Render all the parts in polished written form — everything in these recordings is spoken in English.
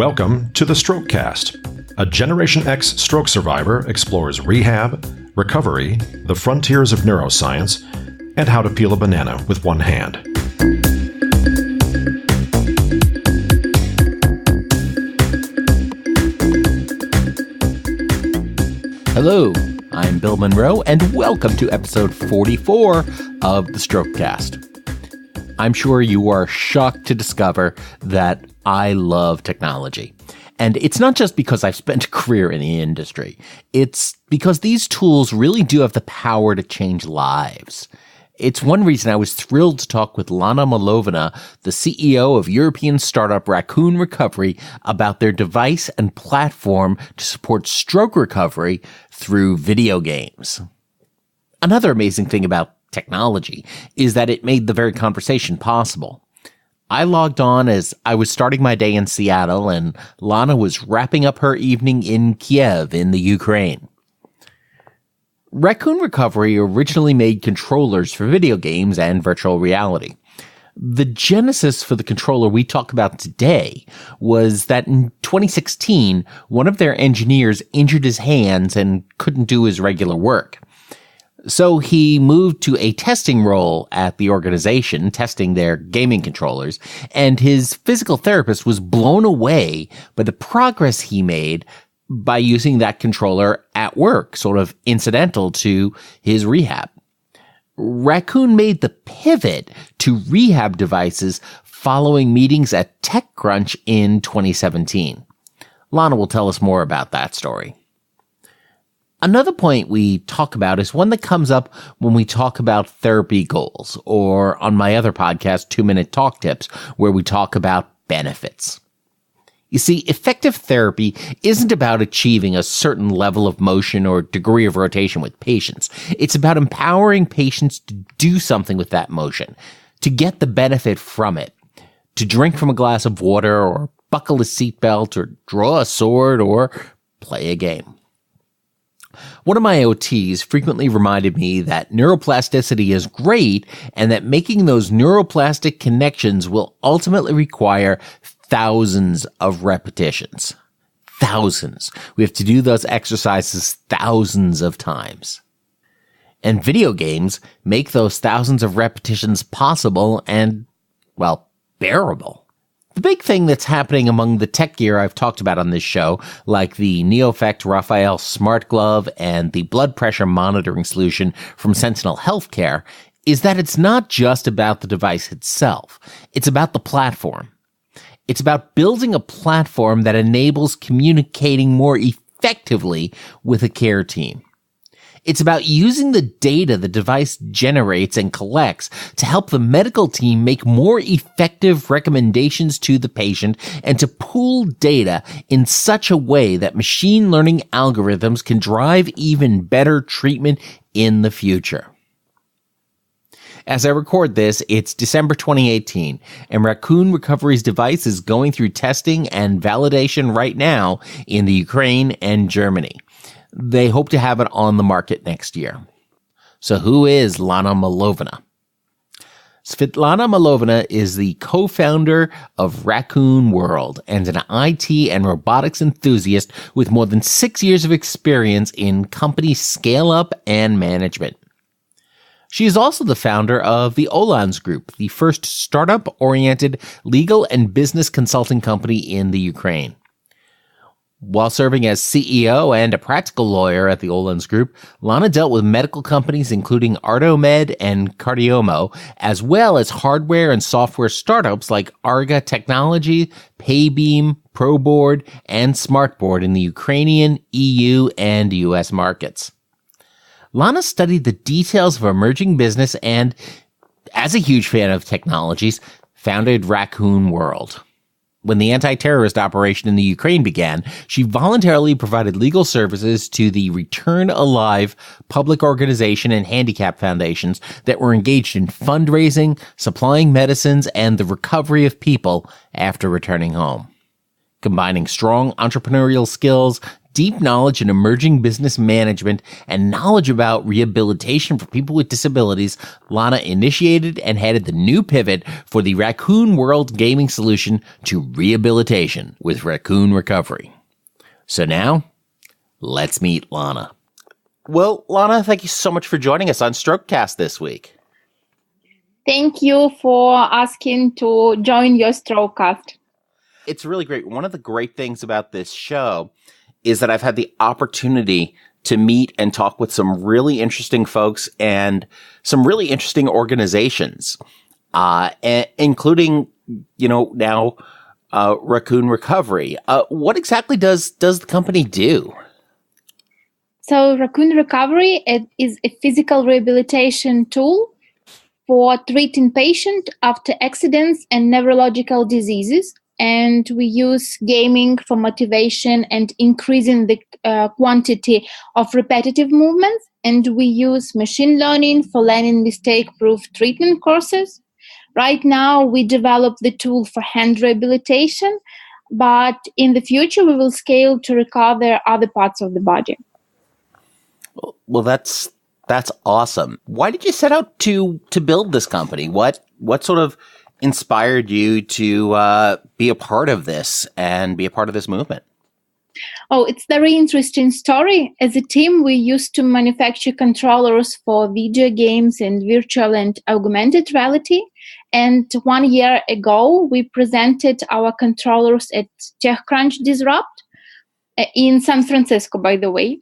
Welcome to the Strokecast. A Generation X stroke survivor explores rehab, recovery, the frontiers of neuroscience, and how to peel a banana with one hand. Hello, I'm Bill Monroe, and welcome to episode 44 of the Strokecast. I'm sure you are shocked to discover that I love technology. And it's not just because I've spent a career in the industry. It's because these tools really do have the power to change lives. It's one reason I was thrilled to talk with Lana Malovana, the CEO of European startup Raccoon Recovery, about their device and platform to support stroke recovery through video games. Another amazing thing about technology is that it made the very conversation possible. I logged on as I was starting my day in Seattle, and Lana was wrapping up her evening in Kiev in the Ukraine. Raccoon Recovery originally made controllers for video games and virtual reality. The genesis for the controller we talk about today was that in 2016, one of their engineers injured his hands and couldn't do his regular work. So he moved to a testing role at the organization, testing their gaming controllers, and his physical therapist was blown away by the progress he made by using that controller at work, sort of incidental to his rehab. Raccoon made the pivot to rehab devices following meetings at TechCrunch in 2017. Lana will tell us more about that story. Another point we talk about is one that comes up when we talk about therapy goals, or on my other podcast, 2-Minute Talk Tips, where we talk about benefits. You see, effective therapy isn't about achieving a certain level of motion or degree of rotation with patients. It's about empowering patients to do something with that motion, to get the benefit from it, to drink from a glass of water, or buckle a seatbelt, or draw a sword, or play a game. One of my OTs frequently reminded me that neuroplasticity is great and that making those neuroplastic connections will ultimately require thousands of repetitions. Thousands. We have to do those exercises thousands of times. And video games make those thousands of repetitions possible and, well, bearable. The big thing that's happening among the tech gear I've talked about on this show, like the NeoFect Raphael Smart Glove and the blood pressure monitoring solution from Sentinel Healthcare, is that it's not just about the device itself. It's about the platform. It's about building a platform that enables communicating more effectively with a care team. It's about using the data the device generates and collects to help the medical team make more effective recommendations to the patient and to pool data in such a way that machine learning algorithms can drive even better treatment in the future. As I record this, it's December 2018, and Raccoon Recovery's device is going through testing and validation right now in the Ukraine and Germany. They hope to have it on the market next year. So who is Lana Malovana? Lana Malovana is the co-founder of Raccoon World and an IT and robotics enthusiast with more than 6 years of experience in company scale-up and management. She is also the founder of the Olans Group, the first startup-oriented legal and business consulting company in the Ukraine. While serving as CEO and a practical lawyer at the Olans Group, Lana dealt with medical companies including ArtoMed and Cardiomo, as well as hardware and software startups like Arga Technology, Paybeam, ProBoard, and SmartBoard in the Ukrainian, EU, and US markets. Lana studied the details of emerging business and, as a huge fan of technologies, founded Raccoon World. When the anti-terrorist operation in the Ukraine began, she voluntarily provided legal services to the Return Alive public organization and handicap foundations that were engaged in fundraising, supplying medicines, and the recovery of people after returning home. Combining strong entrepreneurial skills, deep knowledge in emerging business management and knowledge about rehabilitation for people with disabilities, Lana initiated and headed the new pivot for the Raccoon World gaming solution to rehabilitation with Raccoon Recovery. So now, let's meet Lana. Well, Lana, thank you so much for joining us on Strokecast this week. Thank you for asking to join your Strokecast. It's really great. One of the great things about this show is that I've had the opportunity to meet and talk with some really interesting folks and some really interesting organizations, including, now Raccoon Recovery. What exactly does the company do? So Raccoon Recovery is a physical rehabilitation tool for treating patients after accidents and neurological diseases. And we use gaming for motivation and increasing the quantity of repetitive movements. And we use machine learning for learning mistake-proof treatment courses. Right now, we develop the tool for hand rehabilitation, but in the future, we will scale to recover other parts of the body. Well, that's awesome. Why did you set out to build this company? What sort of inspired you to be a part of this and be a part of this movement? Oh, it's a very interesting story. As a team, we used to manufacture controllers for video games and virtual and augmented reality. And 1 year ago, we presented our controllers at TechCrunch Disrupt in San Francisco, by the way.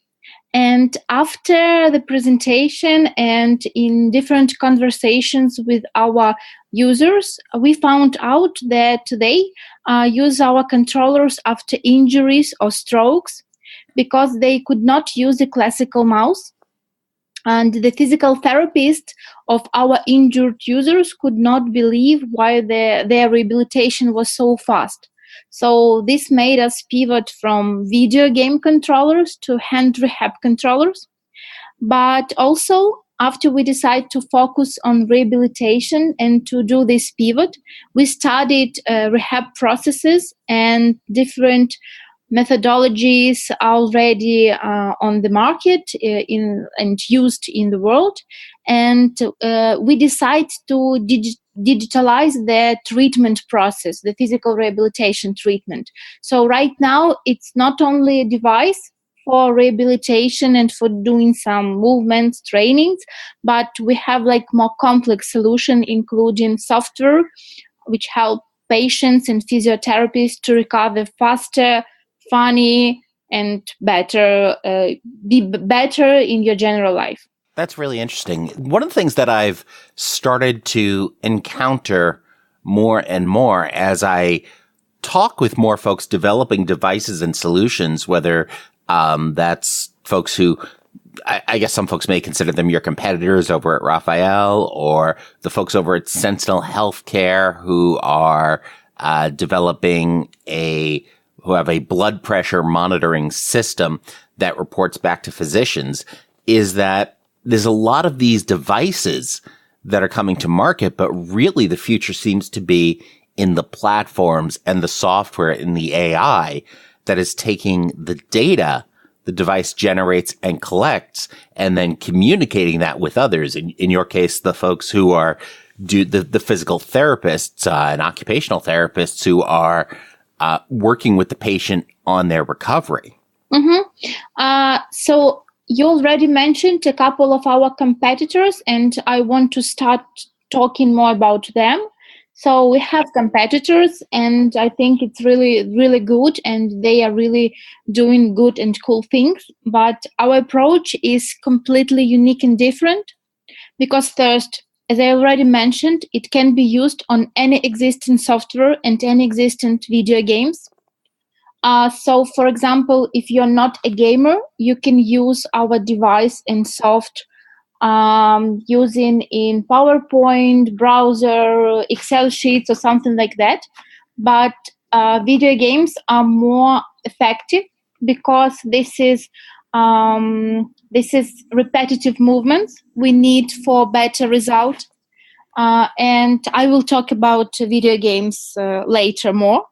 And after the presentation and in different conversations with our users, we found out that they use our controllers after injuries or strokes because they could not use a classical mouse. And the physical therapist of our injured users could not believe why their rehabilitation was so fast. So this made us pivot from video game controllers to hand rehab controllers. But also, after we decided to focus on rehabilitation and to do this pivot, we studied rehab processes and different methodologies already on the market and used in the world. And we decided to digitalize the treatment process, the physical rehabilitation treatment. So right now, it's not only a device for rehabilitation and for doing some movements, trainings, but we have like more complex solution, including software, which help patients and physiotherapists to recover faster, funny, and better, be better in your general life. That's really interesting. One of the things that I've started to encounter more and more as I talk with more folks developing devices and solutions, whether that's folks who, I guess some folks may consider them your competitors over at Raphael, or the folks over at Sentinel Healthcare who are developing who have a blood pressure monitoring system that reports back to physicians, is that there's a lot of these devices that are coming to market, but really the future seems to be in the platforms and the software and the AI that is taking the data the device generates and collects and then communicating that with others. In your case, the folks who are the physical therapists and occupational therapists who are working with the patient on their recovery. Mm-hmm. So you already mentioned a couple of our competitors, and I want to start talking more about them. So we have competitors, and I think it's really, really good, and they are really doing good and cool things. But our approach is completely unique and different because first, as I already mentioned, it can be used on any existing software and any existing video games. So, for example, if you're not a gamer, you can use our device and soft using in PowerPoint, browser, Excel sheets, or something like that. But video games are more effective because this is repetitive movements we need for better result. And I will talk about video games later more.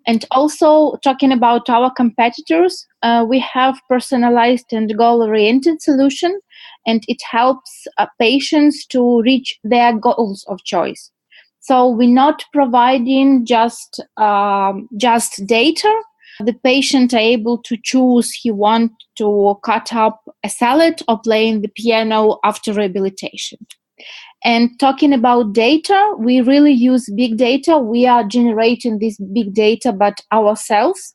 And also talking about our competitors, we have personalized and goal-oriented solution, and it helps patients to reach their goals of choice. So we're not providing just data. The patient are able to choose he want to cut up a salad or playing the piano after rehabilitation. And talking about data, we really use big data. We are generating this big data, but ourselves.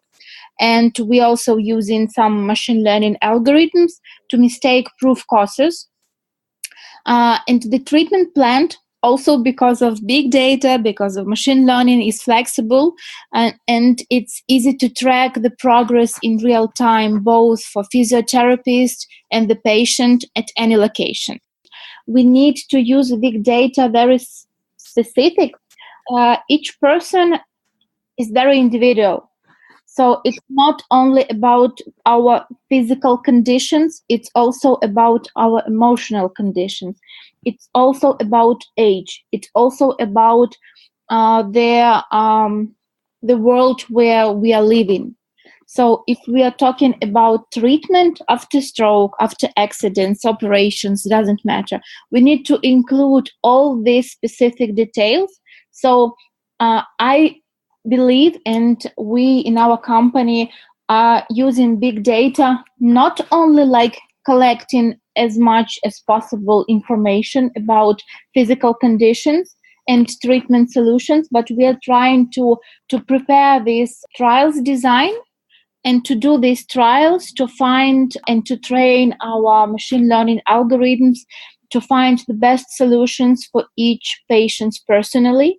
And we also using some machine learning algorithms to mistake proof causes. And the treatment plan, also because of big data, because of machine learning, is flexible and it's easy to track the progress in real time, both for physiotherapists and the patient at any location. We need to use big data very specific. Each person is very individual. So it's not only about our physical conditions, it's also about our emotional conditions. It's also about age. It's also about the world where we are living. So if we are talking about treatment after stroke, after accidents, operations, doesn't matter. We need to include all these specific details. So I believe, and we in our company are using big data, not only like collecting as much as possible information about physical conditions and treatment solutions, but we are trying to prepare this trials design and to do these trials to find and to train our machine learning algorithms to find the best solutions for each patient personally.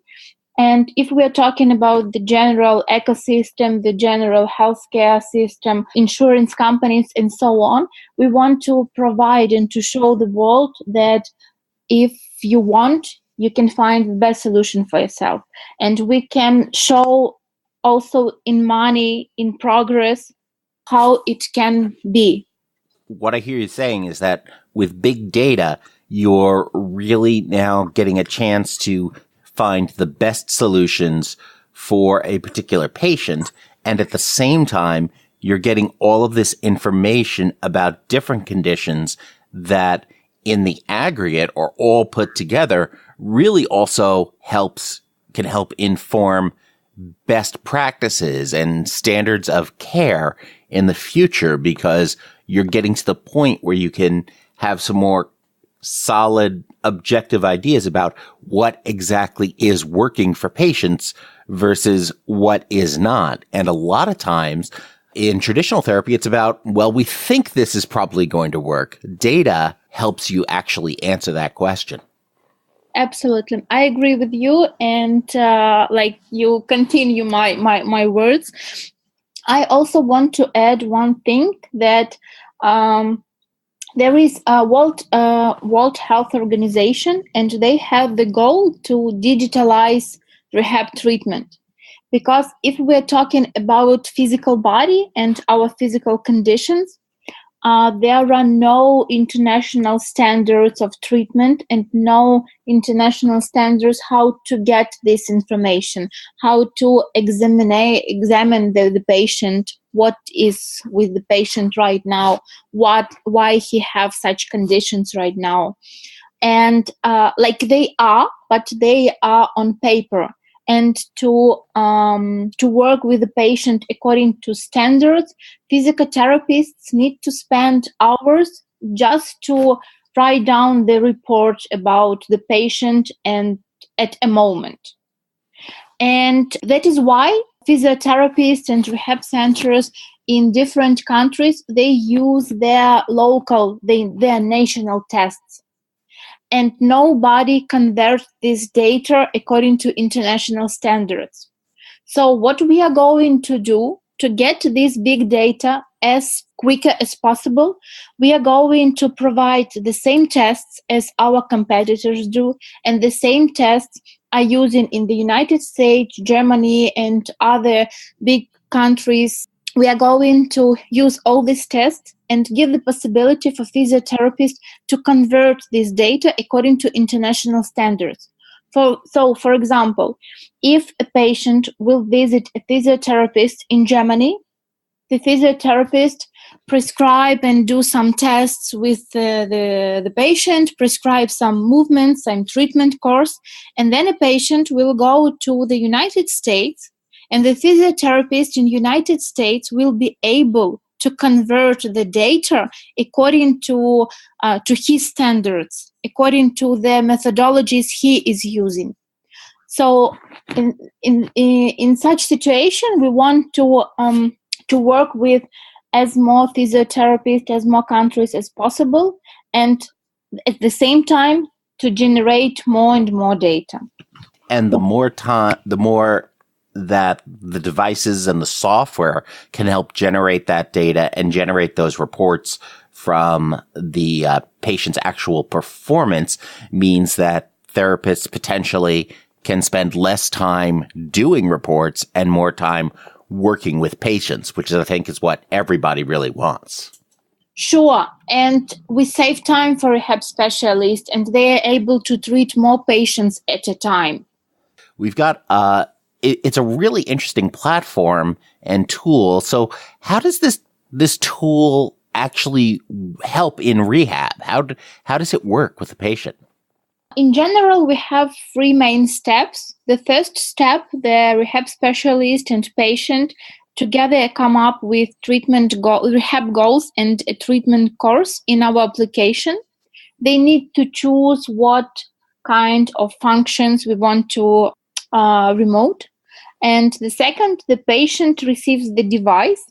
And if we're talking about the general ecosystem, the general healthcare system, insurance companies, and so on, we want to provide and to show the world that if you want, you can find the best solution for yourself. And we can show also in money, in progress, how it can be. What I hear you saying is that with big data, you're really now getting a chance to find the best solutions for a particular patient. And at the same time, you're getting all of this information about different conditions that in the aggregate or all put together really also can help inform best practices and standards of care in the future, because you're getting to the point where you can have some more solid, objective ideas about what exactly is working for patients versus what is not. And a lot of times in traditional therapy, it's about, well, we think this is probably going to work. Data helps you actually answer that question. Absolutely. I agree with you. And like you continue my words. I also want to add one thing that there is a World Health Organization, and they have the goal to digitalize rehab treatment. Because if we're talking about physical body and our physical conditions, there are no international standards of treatment and no international standards how to get this information, how to examine the patient, what is with the patient right now, why he have such conditions right now. And like they are, but they are on paper. And to work with the patient according to standards, physiotherapists need to spend hours just to write down the report about the patient and at a moment. And that is why physiotherapists and rehab centers in different countries, they use their national tests. And nobody converts this data according to international standards. So what we are going to do to get this big data as quicker as possible, we are going to provide the same tests as our competitors do, and the same tests are using in the United States, Germany, and other big countries. We are going to use all these tests and give the possibility for physiotherapists to convert this data according to international standards. For example, if a patient will visit a physiotherapist in Germany, the physiotherapist prescribe and do some tests with the patient, prescribe some movements, some treatment course, and then a patient will go to the United States, and the physiotherapist in United States will be able to convert the data according to his standards, according to the methodologies he is using. So in such situation, we want to work with as more physiotherapists, as more countries as possible, and at the same time to generate more and more data. And the more that the devices and the software can help generate that data and generate those reports from the patient's actual performance, means that therapists potentially can spend less time doing reports and more time working with patients, which I think is what everybody really wants. Sure. And we save time for rehab specialists, and they are able to treat more patients at a time. We've got it's a really interesting platform and tool. So how does this tool actually help in rehab? How does it work with the patient? In general, we have three main steps. The first step, the rehab specialist and patient together come up with rehab goals and a treatment course in our application. They need to choose what kind of functions we want to remote. And the second, the patient receives the device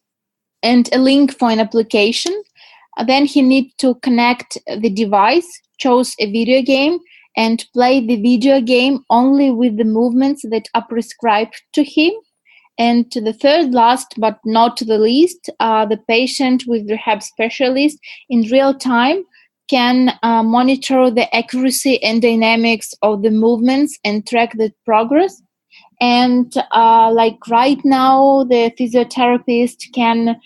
and a link for an application. Then he needs to connect the device, choose a video game, and play the video game only with the movements that are prescribed to him. And the third, last but not the least, the patient with rehab specialist in real time can monitor the accuracy and dynamics of the movements and track the progress. And like right now, the physiotherapist can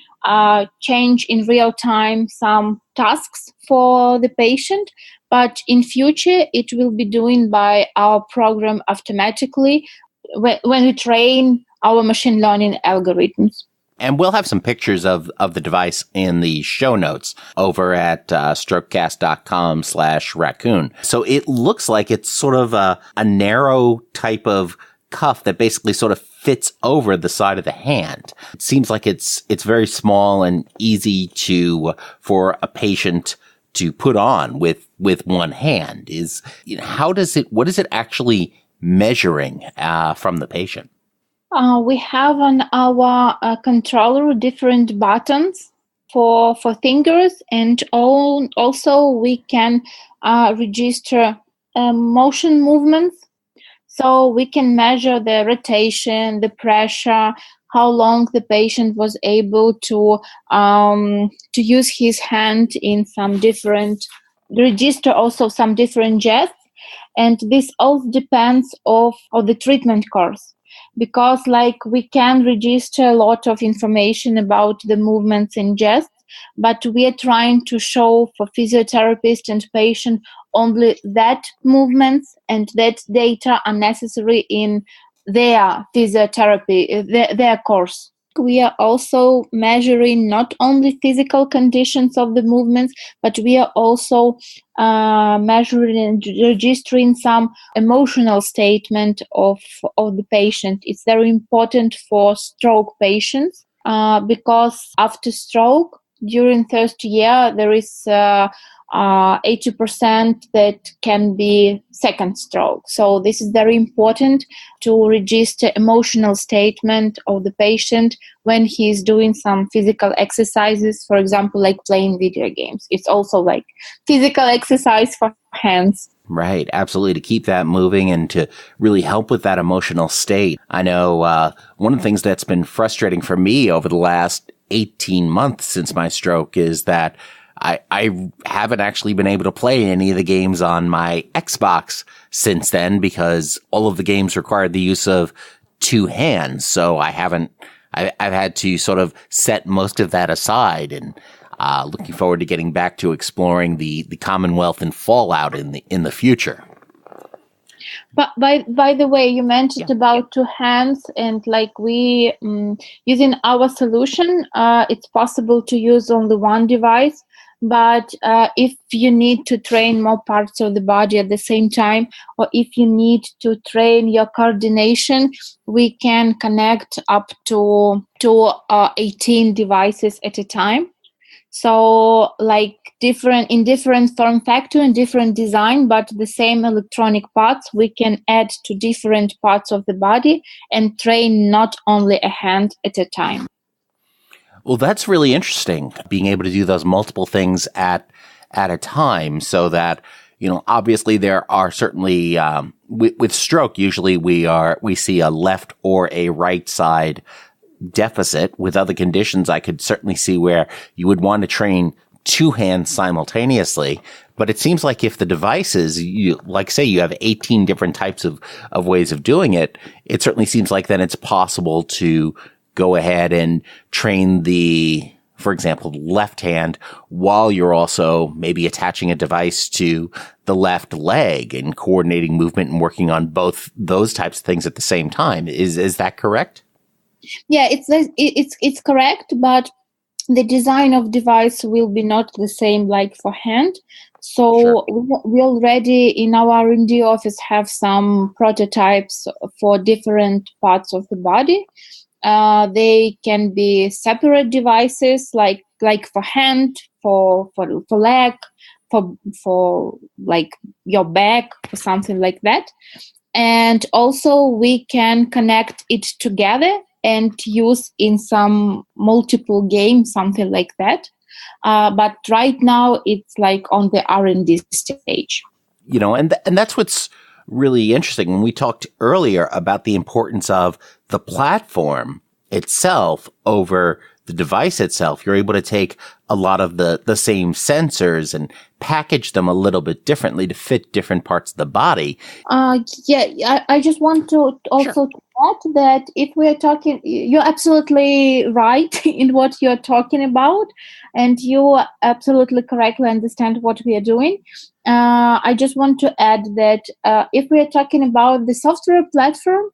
change in real time some tasks for the patient, but in future it will be doing by our program automatically when we train our machine learning algorithms. And we'll have some pictures of the device in the show notes over at strokecast.com/raccoon. So it looks like it's sort of a narrow type of cuff that basically sort of fits over the side of the hand. It seems like it's very small and easy for a patient to put on with one hand. What is it actually measuring from the patient? We have on our controller different buttons for fingers, and also we can register motion movements. So we can measure the rotation, the pressure, how long the patient was able to use his hand in some different, register also some different gests. And this all depends of the treatment course, because like we can register a lot of information about the movements and gests, but we are trying to show for physiotherapist and patient only that movements and that data are necessary in their physiotherapy, their course. We are also measuring not only physical conditions of the movements, but we are also measuring and registering some emotional statement of the patient. It's very important for stroke patients because after stroke, during first year, there is 80% that can be second stroke. So this is very important to register emotional statement of the patient when he is doing some physical exercises, for example, like playing video games. It's also like physical exercise for hands. Right, absolutely, to keep that moving and to really help with that emotional state. I know one of the things that's been frustrating for me over the last 18 months since my stroke is that I haven't actually been able to play any of the games on my Xbox since then because all of the games required the use of two hands. So I've had to sort of set most of that aside and looking forward to getting back to exploring the Commonwealth and Fallout in the future. But by the way, you mentioned about two hands, and like we using our solution, it's possible to use only one device. But if you need to train more parts of the body at the same time, or if you need to train your coordination, we can connect up to 18 devices at a time. So like different form factor and different design, but the same electronic parts we can add to different parts of the body and train not only a hand at a time. Well, that's really interesting, being able to do those multiple things at a time, so that, obviously there are certainly, with stroke, usually we see a left or a right side deficit. With other conditions, I could certainly see where you would want to train two hands simultaneously. But it seems like if the devices, you have 18 different types of ways of doing it, it certainly seems like then it's possible to go ahead and train for example, left hand while you're also maybe attaching a device to the left leg and coordinating movement and working on both those types of things at the same time. Is that correct? Yeah, it's correct, but the design of device will be not the same like for hand. So Sure. we already in our R&D office have some prototypes for different parts of the body. They can be separate devices, like for hand, for leg, for like your back or something like that. And also we can connect it together and use in some multiple games, something like that. But right now it's like on the R&D stage. And that's what's really interesting. When we talked earlier about the importance of the platform itself over the device itself, you're able to take a lot of the same sensors and package them a little bit differently to fit different parts of the body. I just want to also add that if we're talking, you're absolutely right in what you're talking about, and you absolutely correctly understand what we are doing. I just want to add that if we're talking about the software platform,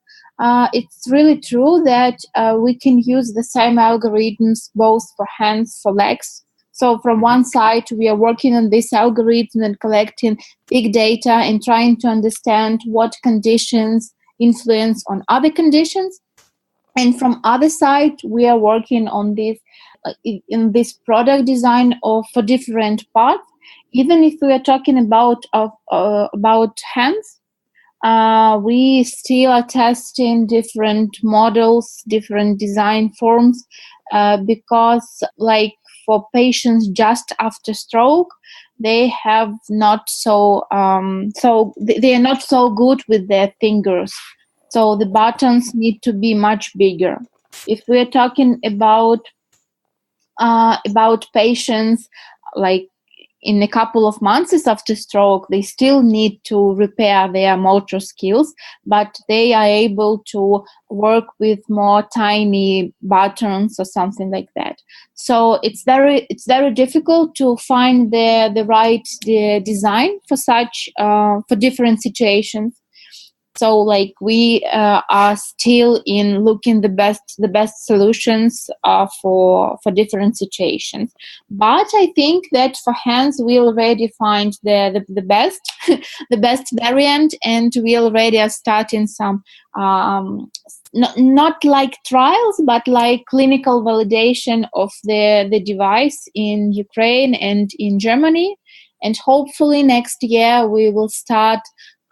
it's really true that we can use the same algorithms both for hands, for legs. So from one side, we are working on this algorithm and collecting big data and trying to understand what conditions influence on other conditions. And from other side, we are working on this in this product design for different parts. Even if we are talking about hands, we still are testing different models, different design forms, because like for patients just after stroke, they have not they are not so good with their fingers. So the buttons need to be much bigger. If we're talking about patients like in a couple of months after stroke, they still need to repair their motor skills, but they are able to work with more tiny buttons or something like that. So it's very difficult to find the right design for such for different situations. So like we are still in looking the best solutions for different situations. But I think that for hands we already find the best the best variant, and we already are starting some not like trials, but like clinical validation of the device in Ukraine and in Germany. And hopefully next year we will start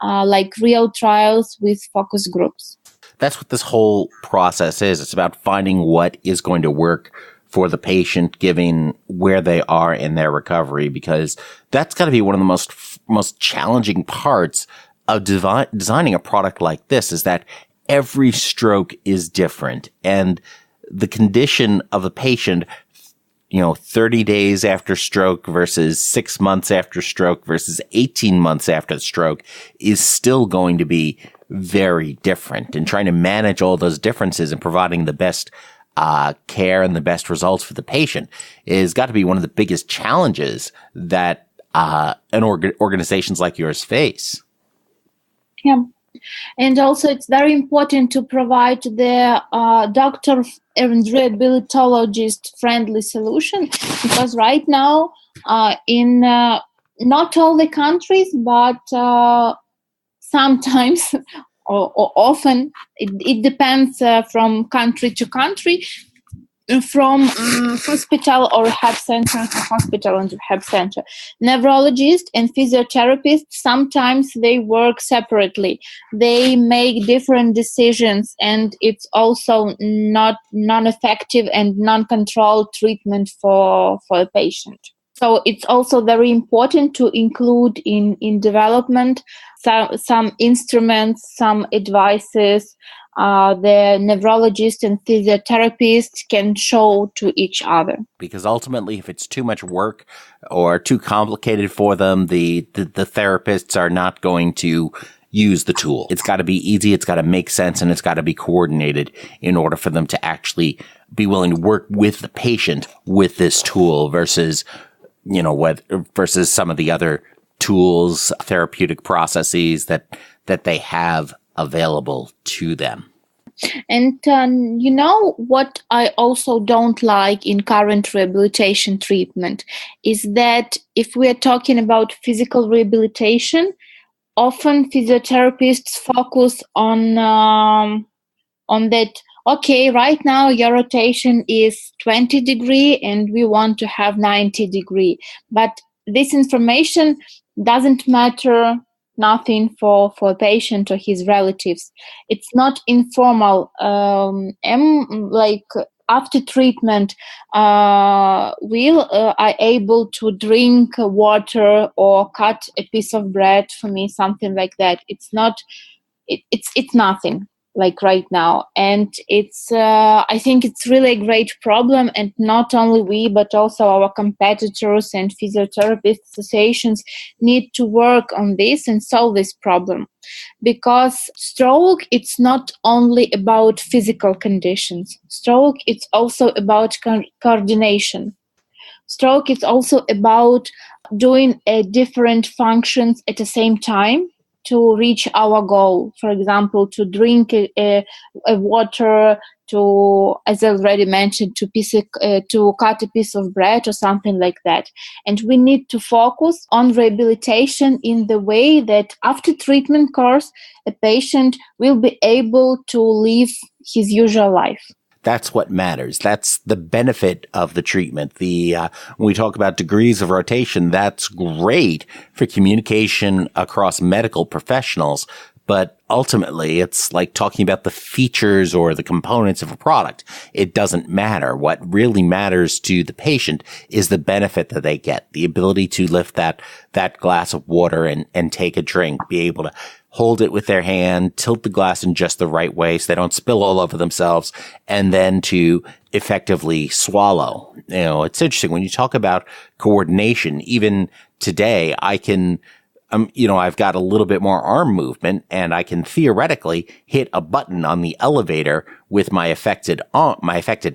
like real trials with focus groups. That's what this whole process is. It's about finding what is going to work for the patient, given where they are in their recovery, because that's got to be one of the most challenging parts of designing a product like this, is that every stroke is different, and the condition of the patient, 30 days after stroke versus 6 months after stroke versus 18 months after stroke is still going to be very different. And trying to manage all those differences and providing the best care and the best results for the patient is got to be one of the biggest challenges that organizations like yours face. Yeah, And also, it's very important to provide the doctor and rehabilitologist friendly solution, because right now, in not all the countries, but sometimes or often, it depends from country to country, from hospital or rehab center to hospital and rehab center. Neurologists and physiotherapists, sometimes they work separately. They make different decisions, and it's also not non-effective and non-controlled treatment for a patient. So it's also very important to include in development some instruments, some advices the neurologist and physiotherapist can show to each other. Because ultimately, if it's too much work or too complicated for them, the therapists are not going to use the tool. It's got to be easy, it's got to make sense, and it's got to be coordinated in order for them to actually be willing to work with the patient with this tool versus, versus some of the other tools, therapeutic processes that they have available to them. And what I also don't like in current rehabilitation treatment is that if we are talking about physical rehabilitation, often physiotherapists focus on that. Okay, right now your rotation is 20 degree and we want to have 90 degree, but this information doesn't matter nothing for a patient or his relatives. It's not informal. Like after treatment, will I able to drink water or cut a piece of bread for me, something like that. It's not. It's nothing like right now, and it's I think it's really a great problem, and not only we but also our competitors and physiotherapist associations need to work on this and solve this problem, because stroke, it's not only about physical conditions. Stroke, it's also about coordination. Stroke, it's also about doing different functions at the same time to reach our goal. For example, to drink a water, to, as I already mentioned, to cut a piece of bread or something like that. And we need to focus on rehabilitation in the way that after treatment course, a patient will be able to live his usual life. That's what matters. That's the benefit of the treatment. When we talk about degrees of rotation, that's great for communication across medical professionals. But ultimately, it's like talking about the features or the components of a product. It doesn't matter. What really matters to the patient is the benefit that they get, the ability to lift that glass of water and take a drink, be able to hold it with their hand, tilt the glass in just the right way so they don't spill all over themselves, and then to effectively swallow. It's interesting when you talk about coordination. Even today, I can, I've got a little bit more arm movement, and I can theoretically hit a button on the elevator with my affected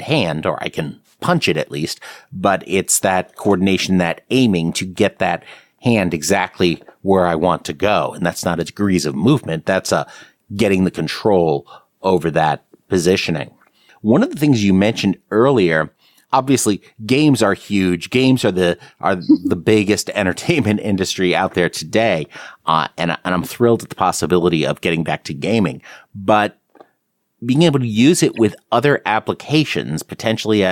hand, or I can punch it at least. But it's that coordination, that aiming to get that hand exactly where I want to go. And that's not a degrees of movement. That's getting the control over that positioning. One of the things you mentioned earlier, obviously games are huge. Games are the biggest entertainment industry out there today. And I'm thrilled at the possibility of getting back to gaming, but being able to use it with other applications, potentially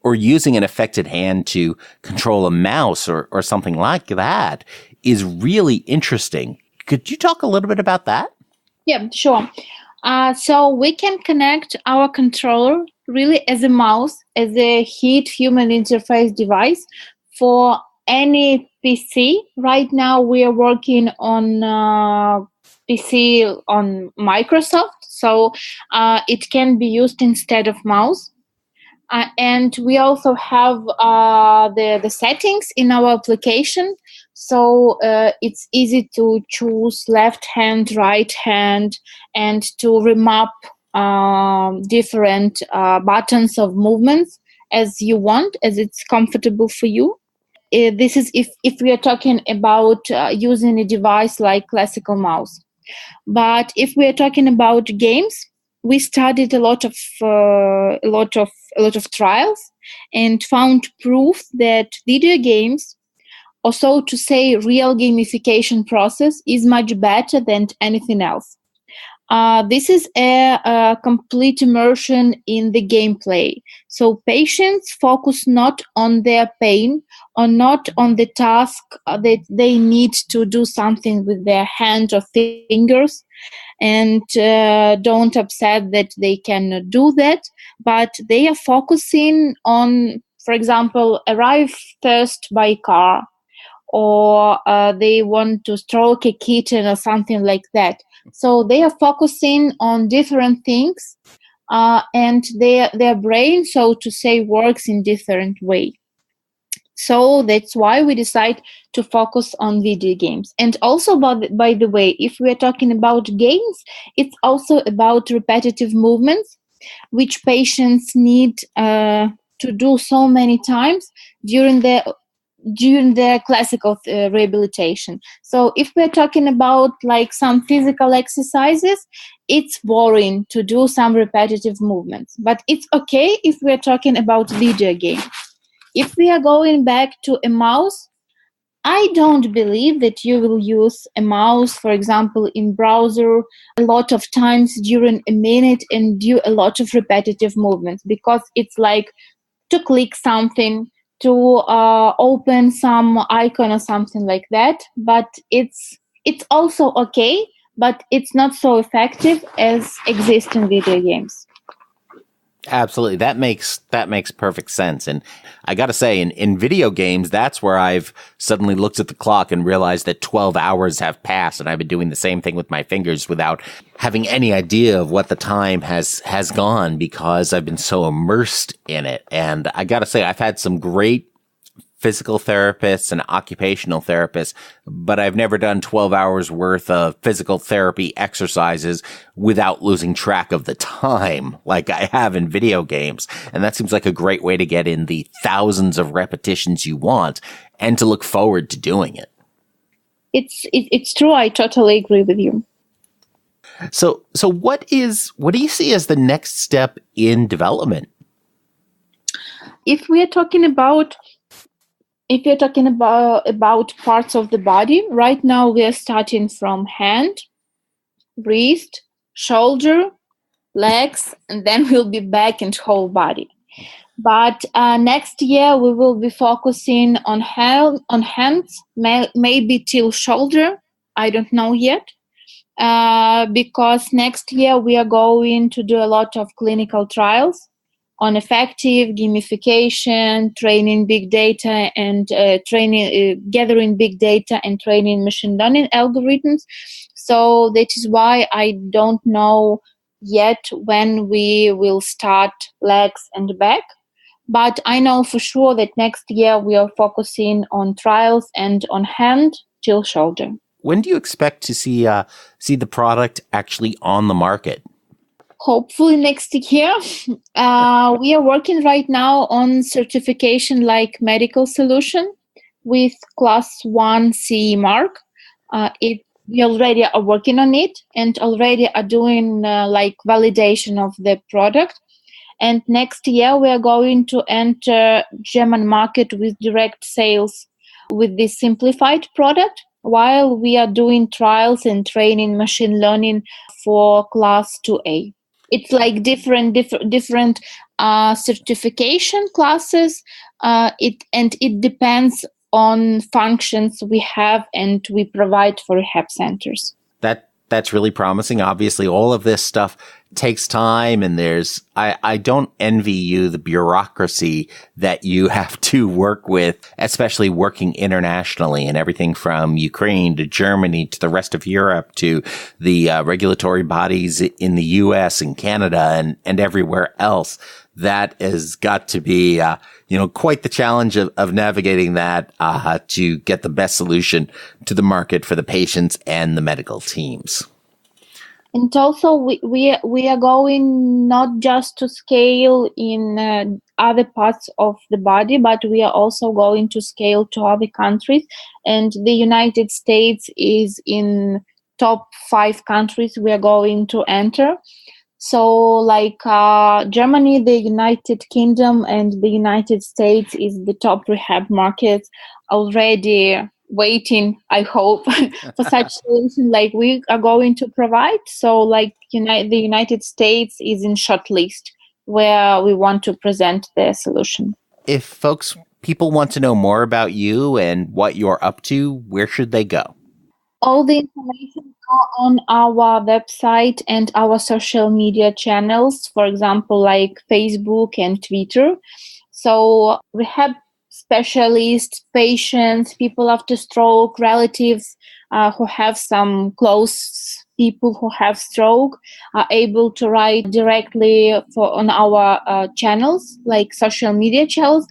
or using an affected hand to control a mouse or something like that, is really interesting. Could you talk a little bit about that? Yeah, sure. So we can connect our controller really as a mouse, as a human interface device for any PC. Right now we are working on PC on Microsoft, so it can be used instead of mouse. And we also have the settings in our application, so it's easy to choose left hand, right hand, and to remap different buttons of movements as you want, as it's comfortable for you. This is if we are talking about using a device like classical mouse. But if we are talking about games, we studied a lot of trials and found proof that video games, or so to say, real gamification process is much better than anything else. This is a complete immersion in the gameplay. So patients focus not on their pain or not on the task that they need to do something with their hand or fingers, and don't upset that they cannot do that, but they are focusing on, for example, arrive first by car, or they want to stroke a kitten or something like that. So they are focusing on different things, and their brain, so to say, works in different way. So that's why we decide to focus on video games. And also, by the way, if we're talking about games, it's also about repetitive movements, which patients need to do so many times during their classical rehabilitation. So if we're talking about like some physical exercises, it's boring to do some repetitive movements, but it's okay if we're talking about video game. If we are going back to a mouse, I don't believe that you will use a mouse, for example, in browser a lot of times during a minute and do a lot of repetitive movements, because it's like to click something, to open some icon or something like that. But it's also okay, but it's not so effective as existing video games. Absolutely. That makes perfect sense. And I got to say, in video games, that's where I've suddenly looked at the clock and realized that 12 hours have passed, and I've been doing the same thing with my fingers without having any idea of what the time has gone, because I've been so immersed in it. And I got to say, I've had some great physical therapists and occupational therapists, but I've never done 12 hours worth of physical therapy exercises without losing track of the time like I have in video games. And that seems like a great way to get in the thousands of repetitions you want and to look forward to doing it. It's true. I totally agree with you. So what do you see as the next step in development? If you're talking about parts of the body, right now we are starting from hand, wrist, shoulder, legs, and then we'll be back and whole body. But next year we will be focusing on hands, maybe till shoulder. I don't know yet, because next year we are going to do a lot of clinical trials on effective gamification, training big data, and gathering big data and training machine learning algorithms. So that is why I don't know yet when we will start legs and back. But I know for sure that next year we are focusing on trials and on hand till shoulder. When do you expect to see the product actually on the market? Hopefully next year. We are working right now on certification like medical solution with class 1 CE mark. We already are working on it and already are doing like validation of the product. And next year we are going to enter German market with direct sales with this simplified product, while we are doing trials and training machine learning for class 2A. It's like different certification classes. It depends on functions we have and we provide for rehab centers. That's really promising. Obviously, all of this stuff takes time, and I don't envy you the bureaucracy that you have to work with, especially working internationally, and everything from Ukraine to Germany to the rest of Europe to the regulatory bodies in the US and Canada and everywhere else. That has got to be, quite the challenge of navigating that, to get the best solution to the market for the patients and the medical teams. And also we are going not just to scale in other parts of the body, but we are also going to scale to other countries. And the United States is in top 5 countries we are going to enter. So like Germany, the United Kingdom, and the United States is the top rehab markets already waiting, I hope, for such solution like we are going to provide. So like the United States is in short list where we want to present the solution. If people want to know more about you and what you're up to, where should they go? All the information are on our website and our social media channels, for example, like Facebook and Twitter. So rehab specialists, patients, people after stroke, relatives who have some close people who have stroke are able to write directly on our channels, like social media channels,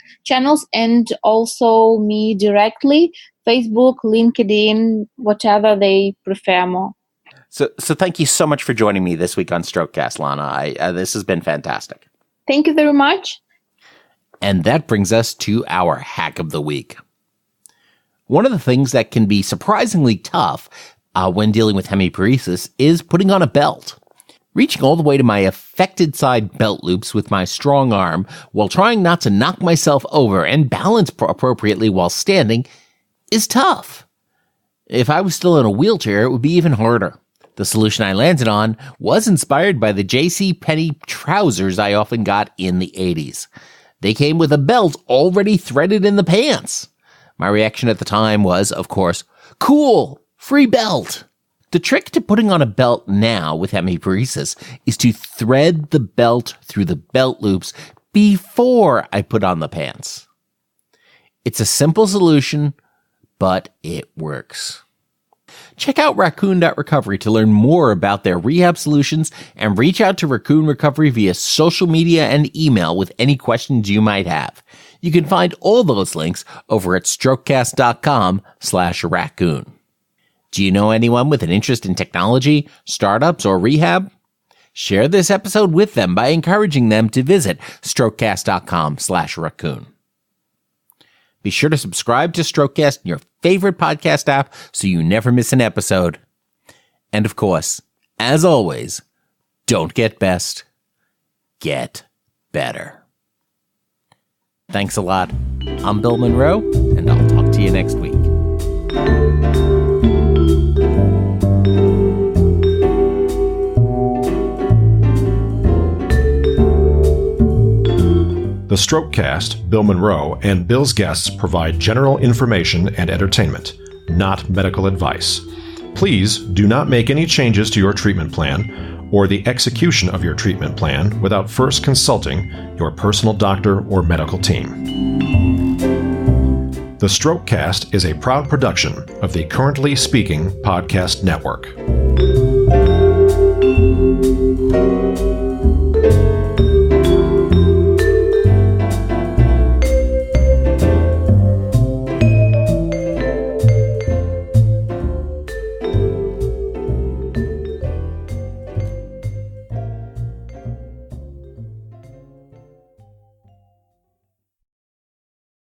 and also me directly, Facebook, LinkedIn, whatever they prefer more. So thank you so much for joining me this week on Strokecast, Lana. This has been fantastic. Thank you very much. And that brings us to our hack of the week. One of the things that can be surprisingly tough when dealing with hemiparesis is putting on a belt. Reaching all the way to my affected side belt loops with my strong arm while trying not to knock myself over and balance appropriately while standing is tough. If I was still in a wheelchair, it would be even harder. The solution I landed on was inspired by the JCPenney trousers I often got in the 80s. They came with a belt already threaded in the pants. My reaction at the time was, of course, cool, free belt. The trick to putting on a belt now with hemiparesis is to thread the belt through the belt loops before I put on the pants. It's a simple solution, but it works. Check out Raccoon.Recovery to learn more about their rehab solutions and reach out to Raccoon Recovery via social media and email with any questions you might have. You can find all those links over at strokecast.com/raccoon. Do you know anyone with an interest in technology, startups, or rehab? Share this episode with them by encouraging them to visit strokecast.com/raccoon. Be sure to subscribe to Strokecast in your favorite podcast app so you never miss an episode. And of course, as always, don't get best, get better. Thanks a lot. I'm Bill Monroe, and I'll talk to you next week. The Strokecast, Bill Monroe, and Bill's guests provide general information and entertainment, not medical advice. Please do not make any changes to your treatment plan or the execution of your treatment plan without first consulting your personal doctor or medical team. The Strokecast is a proud production of the Currently Speaking Podcast Network.